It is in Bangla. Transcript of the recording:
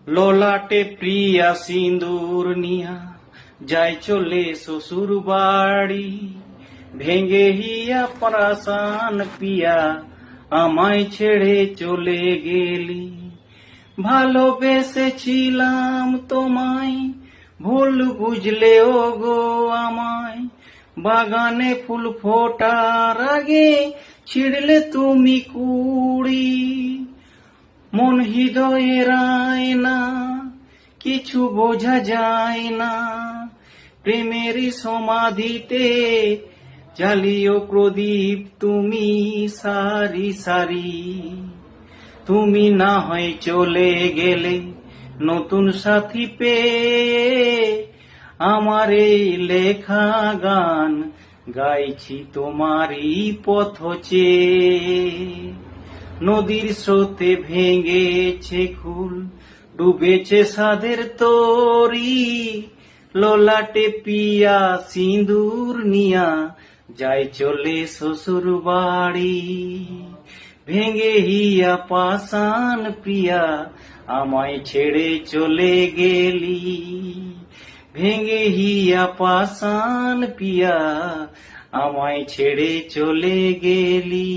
ললাটে প্রিয়া সিঁদুর নিয়া যায় চলে শ্বশুর বাড়ি, ভেঙে হিয়া প্রাসান পিয়া আমায় ছেড়ে চলে গেলি। ভালোবেসেছিলাম তোমায়, ভুল বুঝলে ও গো আমায়, বাগানে ফুল ফোটার আগে ছিড়লে তুমি কুড়ি। মন হৃদয়ের আয়না, কিছু বোঝা যায় না, প্রেমেরই সমাধিতে জ্বালিও প্রদীপ তুমি সারি সারি। তুমি না হয় চলে গেলে নতুন সাথী পেয়ে, আমার এই লেখা গান গাইছি তোমারই পথ চেয়ে। নদীর স্রোতে ভেঙেছে কুল, ডুবেছে সাধের তরি, ললাটে পিয়া সিঁদুর নিয়া যায় চলে শ্বশুর বাড়ি। ভেঙে হিয়া পাষাণ প্রিয়া আমায় ছেড়ে চলে গেলি। ভেঙে হিয়া পাষাণ পিয়া আমায় ছেড়ে চলে গেলি।